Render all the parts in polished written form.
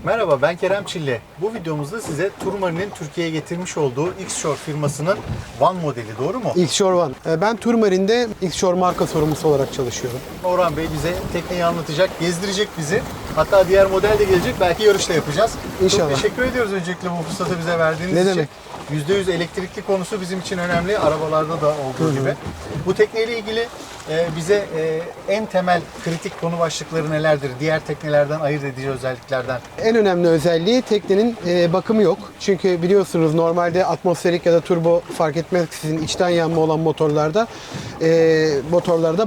Merhaba, ben Kerem Çilli. Bu videomuzda size Turmari'nin Türkiye'ye getirmiş olduğu X-Shore firmasının One modeli, doğru mu? X-Shore One. Ben Turmari'nde X-Shore marka sorumlusu olarak çalışıyorum. Orhan Bey bize tekneyi anlatacak, gezdirecek bizi. Hatta diğer model de gelecek, belki yarışta yapacağız. İnşallah. Çok teşekkür ediyoruz öncelikle bu fırsatı bize verdiğiniz Ne için. demek? %100 elektrikli konusu bizim için önemli, arabalarda da olduğu gibi. Bu tekneyle ilgili bize en temel kritik konu başlıkları nelerdir? Diğer teknelerden ayırt edici özelliklerden. En önemli özelliği teknenin bakımı yok. Çünkü biliyorsunuz normalde atmosferik ya da turbo fark etmeksizin içten yanma olan motorlarda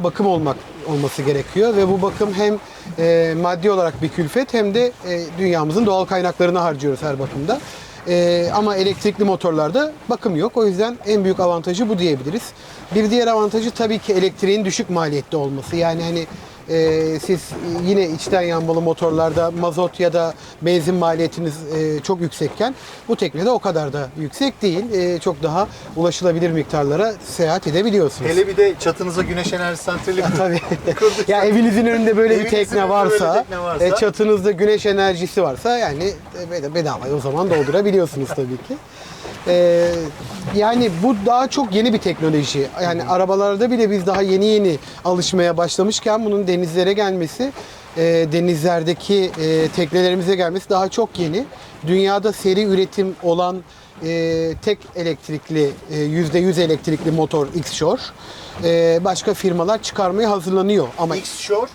bakım olması gerekiyor ve bu bakım hem maddi olarak bir külfet hem de dünyamızın doğal kaynaklarını harcıyoruz her bakımda. Ama elektrikli motorlarda bakım yok. O yüzden en büyük avantajı bu diyebiliriz. Bir diğer avantajı tabii ki elektriğin düşük maliyetli olması. Yani hani siz yine içten yanmalı motorlarda mazot ya da benzin maliyetiniz çok yüksekken bu teknede o kadar da yüksek değil. Çok daha ulaşılabilir miktarlara seyahat edebiliyorsunuz. Hele bir de çatınıza güneş enerji santrali Tabii. kurduk. Ya evinizin önünde böyle bir Evinizin tekne önünde varsa, böyle tekne varsa. çatınızda güneş enerjisi varsa yani bedavaya o zaman doldurabiliyorsunuz tabii ki. Yani bu daha çok yeni bir teknoloji. Yani arabalarda bile biz daha yeni alışmaya başlamışken bunun denizlere gelmesi, denizlerdeki teknelerimize gelmesi daha çok yeni. Dünyada seri üretim olan tek elektrikli, %100 elektrikli motor X-Shore. Başka firmalar çıkarmaya hazırlanıyor. Ama X-Shore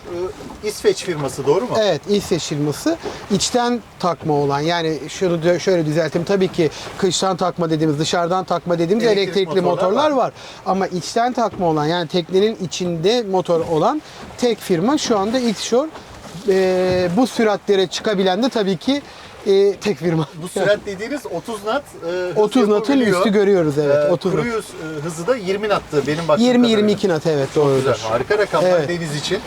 İsveç firması, doğru mu? evet, İsveç firması içten takma olan, yani şunu şöyle düzelteyim, tabii ki kıştan takma dediğimiz, dışarıdan takma dediğimiz elektrikli motorlar var. Ama içten takma olan, yani teknenin içinde motor olan tek firma şu anda X-Shore. Bu süratlere çıkabilen de tabii ki tek firma. Bu sürat dediğiniz 30 knot hız 30 knot'un yapabiliyor. üstü görüyoruz, evet. 30 knot. Cruise hızı da 20 knot'tı benim baktığım kadarıyla. 20-22 knot, evet, Çok doğrudur. güzel, harika rakamlar Evet. deniz için.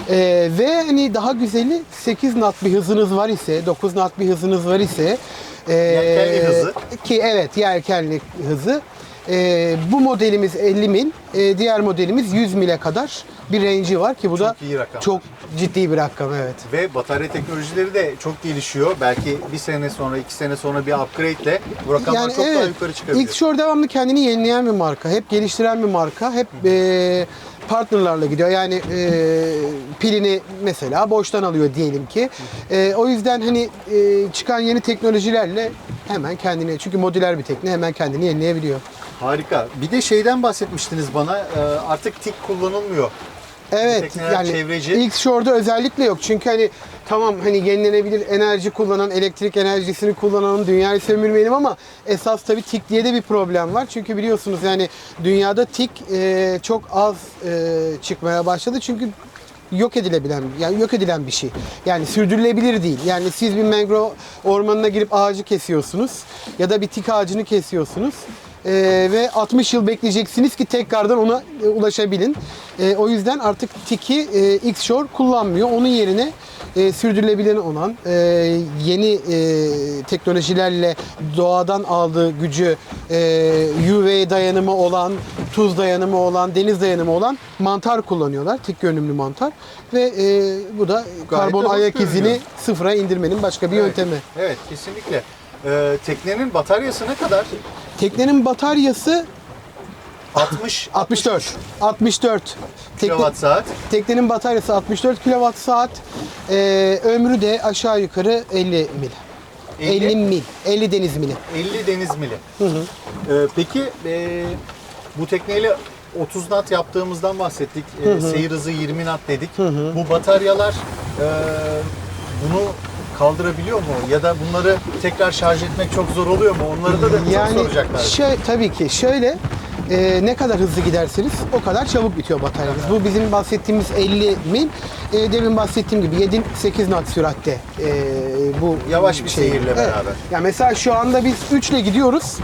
Ve hani daha güzeli 8 knot bir hızınız var ise, 9 knot bir hızınız var ise Yelkenli hızı. ki evet, yelkenli hızı. Bu modelimiz 50 mil, diğer modelimiz 100 mile kadar bir range'i var ki bu da iyi rakam. çok ciddi bir rakam, evet. Ve batarya teknolojileri de çok gelişiyor. Belki bir sene sonra, 2 sene sonra bir upgrade ile bu rakamlar çok daha yukarı çıkabilir. X-Shore devamlı kendini yenileyen bir marka, hep geliştiren bir marka, hep partnerlarla gidiyor. Yani pilini mesela boştan alıyor diyelim ki. O yüzden hani çıkan yeni teknolojilerle hemen kendini, çünkü modüler bir tekne, hemen kendini yenileyebiliyor. Harika. Bir de şeyden bahsetmiştiniz bana, artık tik kullanılmıyor. Evet, tekneler yani çevreci. X-Shore'da özellikle yok. Çünkü hani tamam, hani yenilenebilir enerji kullanan, elektrik enerjisini kullanan dünyayı sömürmeyelim ama esas tabii tik diye de bir problem var. Çünkü biliyorsunuz yani dünyada tik çok az çıkmaya başladı. Çünkü yok edilen bir şey. Yani sürdürülebilir değil. Yani siz bir mangrove ormanına girip ağacı kesiyorsunuz ya da bir tik ağacını kesiyorsunuz. Ve 60 yıl bekleyeceksiniz ki tekrardan ona ulaşabilin. O yüzden artık TIK'i X-Shore kullanmıyor. Onun yerine sürdürülebilir olan yeni teknolojilerle doğadan aldığı gücü, UV dayanımı olan, tuz dayanımı olan, deniz dayanımı olan mantar kullanıyorlar. TIK görünümlü mantar. Ve bu da karbon de hoş ayak izini görünüyor. sıfıra indirmenin başka bir yöntemi. Evet, kesinlikle. Teknenin bataryası ne kadar? Teknenin bataryası 64 64. kilowatt saat. Teknenin bataryası 64 kWh saat. Ömrü de aşağı yukarı 50 mil. 50 mil. 50 deniz mili. 50 deniz mili. Peki bu tekneyle 30 knot yaptığımızdan bahsettik. Seyir hızı 20 knot dedik. Bu bataryalar bunu kaldırabiliyor mu? Ya da bunları tekrar şarj etmek çok zor oluyor mu? Onları da çok soracaklar. Tabii ki şöyle, ne kadar hızlı giderseniz o kadar çabuk bitiyor bataryanız. Bu bizim bahsettiğimiz 50 mil. Demin bahsettiğim gibi 7-8 knot süratte bu Yavaş bir seyirle beraber. Ya mesela şu anda biz 3 ile gidiyoruz.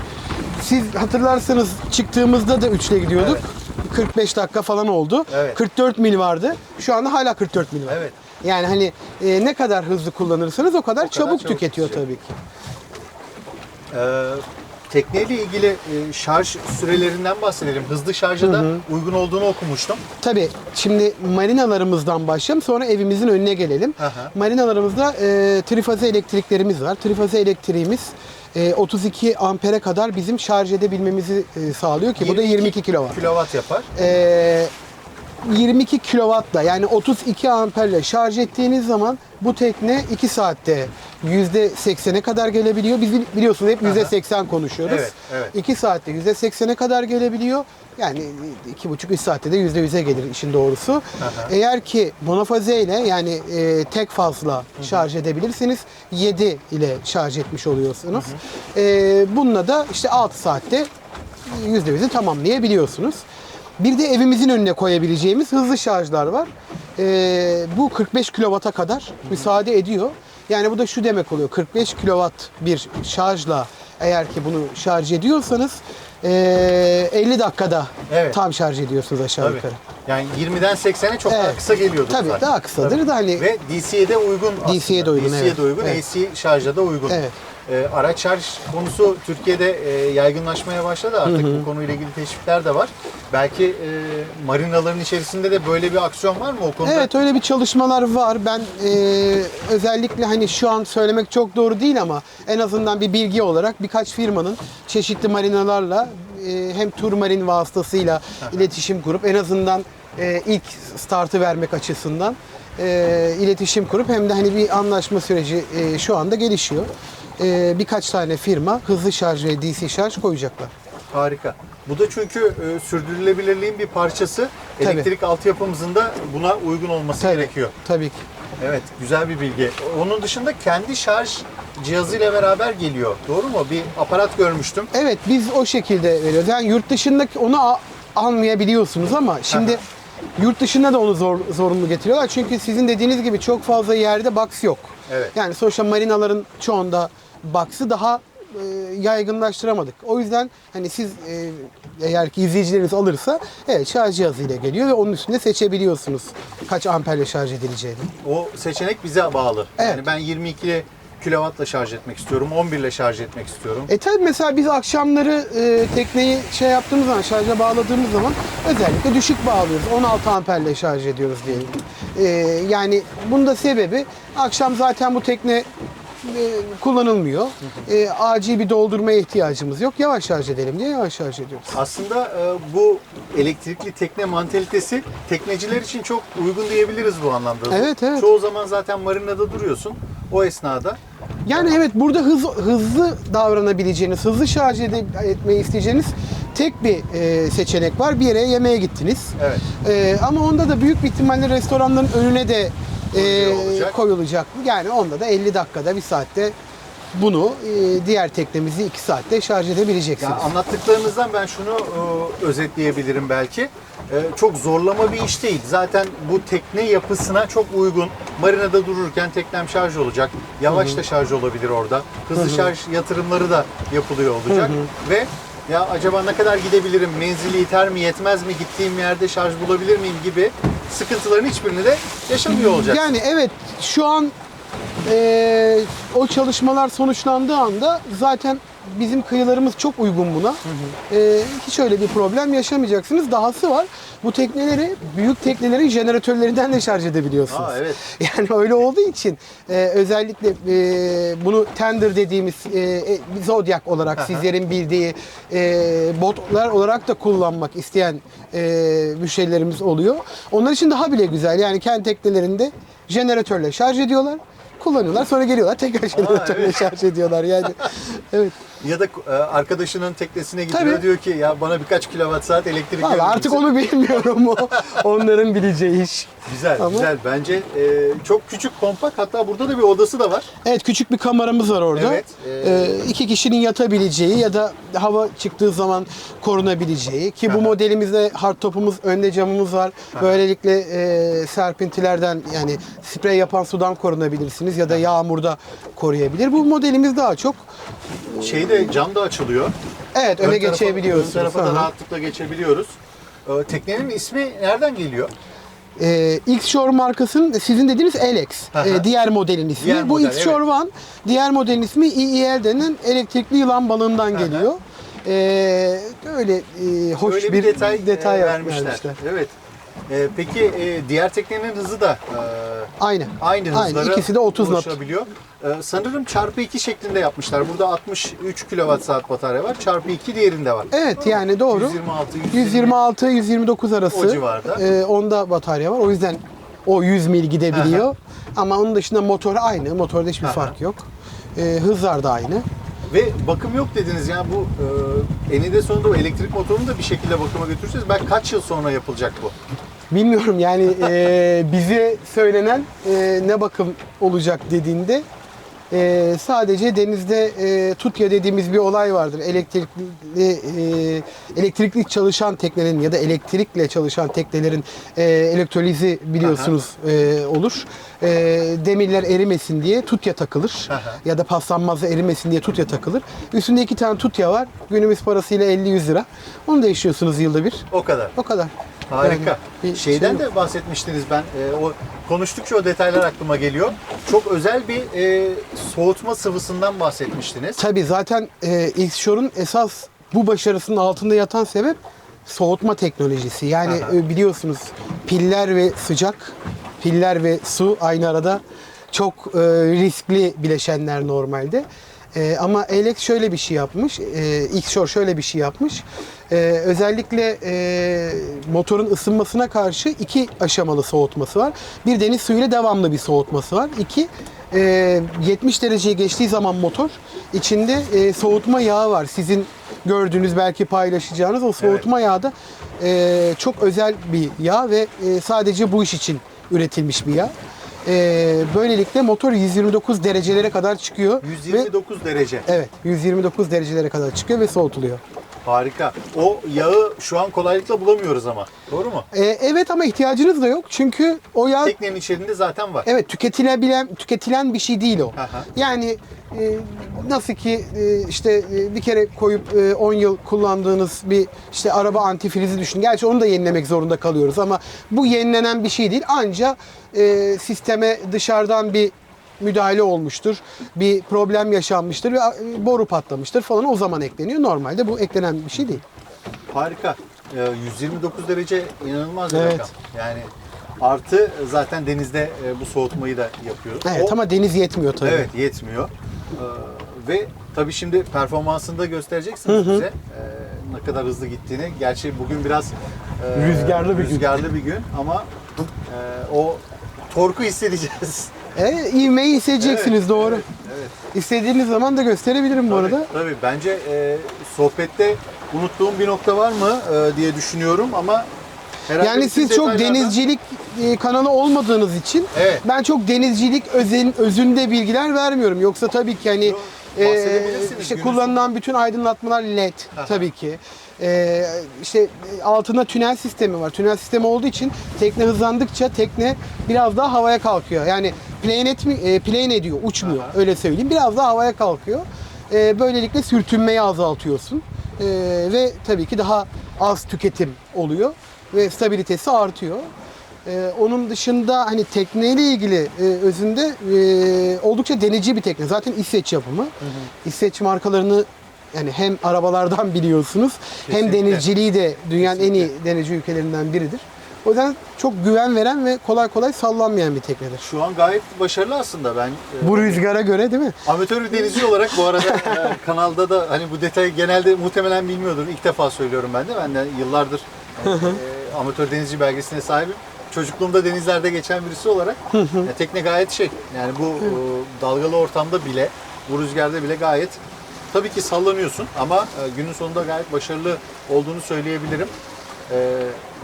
Siz hatırlarsanız çıktığımızda da 3 ile gidiyorduk. Evet. 45 dakika falan oldu. Evet. 44 mil vardı. Şu anda hala 44 mil var. Evet. Yani hani ne kadar hızlı kullanırsanız o kadar çabuk tüketiyor tabii ki. tekneyle ilgili şarj sürelerinden bahsedelim. Hızlı şarja da uygun olduğunu okumuştum. Tabii şimdi marinalarımızdan başlayalım, sonra evimizin önüne gelelim. Aha. Marinalarımızda trifaze elektriklerimiz var. Trifaze elektriğimiz 32 ampere kadar bizim şarj edebilmemizi sağlıyor ki bu da 22 kW. Kilowatt yapar. 22 kW'la yani 32 amperle şarj ettiğiniz zaman bu tekne 2 saatte %80'e kadar gelebiliyor. Biz biliyorsunuz hep %80 konuşuyoruz. Evet, evet. 2 saatte %80'e kadar gelebiliyor. Yani 2,5-3 saatte de %100'e gelir işin doğrusu. Aha. Eğer ki monofaze ile yani tek fazla şarj edebilirsiniz. 7 ile şarj etmiş oluyorsunuz. Bununla da işte 6 saatte %100'ü tamamlayabiliyorsunuz. Bir de evimizin önüne koyabileceğimiz hızlı şarjlar var. Bu 45 kW'a kadar müsaade ediyor. Yani bu da şu demek oluyor. 45 kW bir şarjla eğer ki bunu şarj ediyorsanız 50 dakikada Evet. tam şarj ediyorsunuz aşağı Tabii. yukarı. Yani 20'den 80'e çok daha kısa geliyordu. Tabii zaten. daha kısadır da hani Ve DC'ye de uygun aslında. DC'ye de uygun, DC'ye evet. de uygun, Evet. AC şarja da uygun. Evet. Araç şarj konusu Türkiye'de yaygınlaşmaya başladı artık. Bu konuyla ilgili teşvikler de var. Belki marinaların içerisinde de böyle bir aksiyon var mı o konuda? Evet, öyle bir çalışmalar var. Ben özellikle hani şu an söylemek çok doğru değil ama en azından bir bilgi olarak birkaç firmanın çeşitli marinalarla hem Turmarin vasıtasıyla iletişim kurup en azından ilk startı vermek açısından iletişim kurup hem de hani bir anlaşma süreci şu anda gelişiyor. Birkaç tane firma hızlı şarj ve DC şarj koyacaklar. Harika. Bu da çünkü sürdürülebilirliğin bir parçası. Tabii. Elektrik altyapımızın da buna uygun olması gerekiyor. Tabii ki. Evet, güzel bir bilgi. Onun dışında kendi şarj cihazıyla beraber geliyor. Doğru mu? Bir aparat görmüştüm. Evet, biz o şekilde veriyoruz. Yani yurt dışındaki onu almayabiliyorsunuz ama şimdi yurt dışında da onu zorunlu getiriyorlar. Çünkü sizin dediğiniz gibi çok fazla yerde box yok. Evet. Yani sonuçta marinaların çoğunda box'ı daha yaygınlaştıramadık. O yüzden hani siz eğer ki izleyicileriniz alırsa evet şarj cihazıyla geliyor ve onun üstünde seçebiliyorsunuz kaç amperle şarj edileceğini. O seçenek bize bağlı. Evet. Yani ben 22 kW'la şarj etmek istiyorum, 11 ile şarj etmek istiyorum. Tabii mesela biz akşamları tekneyi şey yaptığımız zaman, şarja bağladığımız zaman özellikle düşük bağlıyoruz. 16 amperle şarj ediyoruz diyelim. Yani bunun da sebebi akşam zaten bu tekne kullanılmıyor. Acil bir doldurmaya ihtiyacımız yok. Yavaş şarj edelim diye yavaş şarj ediyoruz. Aslında bu elektrikli tekne mantalitesi tekneciler için çok uygun diyebiliriz bu anlamda. Evet, evet. Çoğu zaman zaten marinada duruyorsun. O esnada Yani evet, burada hızlı davranabileceğiniz, hızlı şarj etmeyi isteyeceğiniz tek bir seçenek var. Bir yere yemeğe gittiniz. Evet. Ama onda da büyük bir ihtimalle restoranların önüne de koyulacak. Yani onda da 50 dakikada, bir saatte bunu diğer teknemizi 2 saatte şarj edebileceksiniz. Ya anlattıklarınızdan ben şunu özetleyebilirim belki. Çok zorlama bir iş değil. Zaten bu tekne yapısına çok uygun. Marinada dururken teknem şarj olacak. Yavaş da şarj olabilir orada. Hızlı şarj yatırımları da yapılıyor olacak. Ve ya acaba ne kadar gidebilirim, menzili yeter mi yetmez mi, gittiğim yerde şarj bulabilir miyim gibi sıkıntıların hiçbirini de yaşamıyor olacak. Yani evet, şu an o çalışmalar sonuçlandığı anda zaten bizim kıyılarımız çok uygun buna. Hiç öyle bir problem yaşamayacaksınız. Dahası var. Bu tekneleri, büyük teknelerin jeneratörlerinden de şarj edebiliyorsunuz. Evet. Yani öyle olduğu için özellikle bunu tender dediğimiz Zodiac olarak sizlerin bildiği botlar olarak da kullanmak isteyen müşterilerimiz oluyor. Onlar için daha bile güzel. Yani kendi teknelerinde jeneratörle şarj ediyorlar, kullanıyorlar, sonra geliyorlar tekrar jeneratörle evet. şarj ediyorlar. Yani evet. Ya da arkadaşının teknesine gidiyor, Tabii. diyor ki ya bana birkaç kilowatt saat elektrik verir Vallahi artık misin? onu bilmiyorum, o onların bileceği iş. Güzel, Ama- güzel. Bence çok küçük, kompakt. Hatta burada da bir odası da var. Evet, küçük bir kameramız var orada. Evet, 2 kişinin yatabileceği ya da hava çıktığı zaman korunabileceği ki bu modelimizde hardtopumuz, önde camımız var. Böylelikle serpintilerden, yani sprey yapan sudan korunabilirsiniz ya da yağmurda koruyabilir. Bu modelimiz daha çok Cam da açılıyor. evet öne geçebiliyorsunuz. Ön tarafa da Hı hı. rahatlıkla geçebiliyoruz. Teknenin ismi nereden geliyor? X-Shore markasının sizin dediğiniz LX. Aha. Diğer modelin ismi. Diğer Bu model, X-Shore One, diğer modelin ismi EEL denen elektrikli yılan balığından geliyor. Öyle hoş Öyle bir detay vermişler. Evet. Peki diğer teknenin hızı da aynı hızlara İkisi de 30 knot. ulaşabiliyor. Sanırım çarpı 2 şeklinde yapmışlar. Burada 63 kWh batarya var. Çarpı 2 diğerinde var. Evet, yani doğru. 126-129 arası. O civarda. Onda batarya var. O yüzden o 100 mil gidebiliyor. Ama onun dışında motor aynı. Motorda hiçbir fark yok. Hızlar da aynı. Ve bakım yok dediniz, yani bu eninde sonunda o elektrik motorunu da bir şekilde bakıma götüreceğiz. Ben kaç yıl sonra yapılacak bu? Bilmiyorum yani bize söylenen ne bakım olacak dediğinde sadece denizde tutya dediğimiz bir olay vardır. Elektrikli çalışan teknelerin ya da elektrikle çalışan teknelerin elektrolizi biliyorsunuz olur. Demirler erimesin diye tutya takılır. Ya da paslanmazda erimesin diye tutya takılır. Üstünde 2 tane tutya var. Günümüz parasıyla 50-100 lira. Onu değiştiriyorsunuz yılda bir. O kadar. O kadar. Harika. Yani Şeyden de bahsetmiştiniz, ben o konuştukça o detaylar aklıma geliyor. Çok özel bir soğutma sıvısından bahsetmiştiniz. Tabii zaten X-Shore'un esas bu başarısının altında yatan sebep soğutma teknolojisi. Yani biliyorsunuz piller ve sıcak, piller ve su aynı arada çok riskli bileşenler normalde. Ama LX şöyle bir şey yapmış, X-Shore şöyle bir şey yapmış. Özellikle motorun ısınmasına karşı 2 aşamalı soğutması var. Bir, deniz suyuyla devamlı bir soğutması var. 2, 70 dereceye geçtiği zaman motor içinde soğutma yağı var. Sizin gördüğünüz, belki paylaşacağınız o soğutma yağı da çok özel bir yağ ve sadece bu iş için üretilmiş bir yağ. Böylelikle motor 129 derecelere kadar çıkıyor. 129 derece. Evet, 129 derecelere kadar çıkıyor ve soğutuluyor. Harika. O yağı şu an kolaylıkla bulamıyoruz ama. Doğru mu? Evet, ama ihtiyacınız da yok. Çünkü o yağ Teknenin içerisinde zaten var. evet tüketilen bir şey değil o. Aha. Yani nasıl ki işte bir kere koyup 10 yıl kullandığınız bir işte araba antifrizi düşünün. Gerçi onu da yenilemek zorunda kalıyoruz ama bu yenilenen bir şey değil. Anca sisteme dışarıdan bir müdahale olmuştur. Bir problem yaşanmıştır ve boru patlamıştır falan, o zaman ekleniyor. Normalde bu eklenen bir şey değil. Harika. 129 derece inanılmaz bir Evet. rakam. Yani artı zaten denizde bu soğutmayı da yapıyoruz. Evet, ama deniz yetmiyor tabii. Evet, yetmiyor. Ve tabii şimdi performansını da göstereceksiniz bize. Ne kadar hızlı gittiğini. Gerçi bugün biraz rüzgarlı bir gün ama o torku hissedeceğiz. İvmeyi hissedeceksiniz, Evet, doğru. Evet. İstediğiniz zaman da gösterebilirim bu arada. Tabii. Bence sohbette unuttuğum bir nokta var mı diye düşünüyorum ama herhalde Yani bütün siz çok detaylardan- denizcilik kanalı olmadığınız için Evet. ben çok denizcilik özünde bilgiler vermiyorum. Yoksa tabii ki hani bahsedebilirsiniz. işte Günün kullanılan bütün aydınlatmalar LED tabii ki. İşte altında tünel sistemi var. Tünel sistemi olduğu için tekne hızlandıkça tekne biraz daha havaya kalkıyor. Yani plane ediyor, uçmuyor. Öyle söyleyeyim. Biraz daha havaya kalkıyor. Böylelikle sürtünmeyi azaltıyorsun. Ve tabii ki daha az tüketim oluyor ve stabilitesi artıyor. Onun dışında hani tekneyle ilgili özünde oldukça denici bir tekne. Zaten İsveç yapımı. İsveç markalarını yani hem arabalardan biliyorsunuz hem Kesinlikle. denizciliği de dünyanın en iyi denizci ülkelerinden biridir. O yüzden çok güven veren ve kolay kolay sallanmayan bir teknedir. Şu an gayet başarılı aslında. Ben Bu rüzgara göre değil mi? amatör bir denizci olarak bu arada kanalda da hani bu detayı genelde muhtemelen bilmiyordum. İlk defa söylüyorum ben de. Ben de yıllardır amatör denizci belgesine sahibim. Çocukluğumda denizlerde geçen birisi olarak tekne gayet yani bu dalgalı ortamda bile, bu rüzgarda bile gayet tabii ki sallanıyorsun ama günün sonunda gayet başarılı olduğunu söyleyebilirim.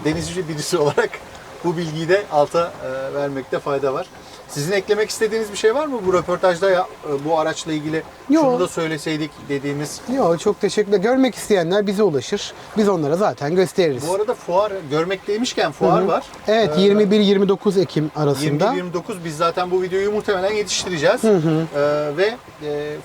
Denizci birisi olarak bu bilgiyi de alta vermekte fayda var. Sizin eklemek istediğiniz bir şey var mı bu röportajda bu araçla ilgili? Yok. Şunu da söyleseydik dediğimiz. Yok, çok teşekkürler. Görmek isteyenler bize ulaşır. Biz onlara zaten gösteririz. Bu arada fuar, görmek demişken fuar var. Evet, 21-29 Ekim arasında. 21-29 biz zaten bu videoyu muhtemelen yetiştireceğiz. Ve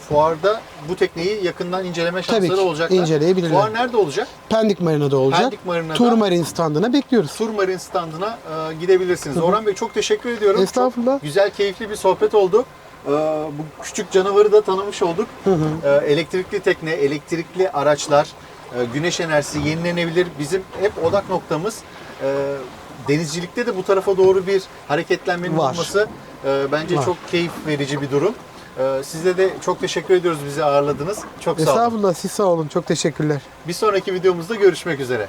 fuarda bu tekneyi yakından inceleme şansları Tabii ki, olacaklar. inceleyebilirler. Fuar nerede olacak? Pendik Marina'da olacak. Pendik Marina'da. Turmarin standına bekliyoruz. Surmarin standına gidebilirsiniz. Orhan Bey çok teşekkür ediyorum. Estağfurullah. Çok güzel, keyifli bir sohbet oldu. Bu küçük canavarı da tanımış olduk. Elektrikli tekne, elektrikli araçlar, güneş enerjisi, yenilenebilir bizim hep odak noktamız. Denizcilikte de bu tarafa doğru bir hareketlenmenin Var. olması bence Var. çok keyif verici bir durum. Size de çok teşekkür ediyoruz, bizi ağırladınız. Çok sağ olun. Estağfurullah, siz sağ olun. Çok teşekkürler. Bir sonraki videomuzda görüşmek üzere.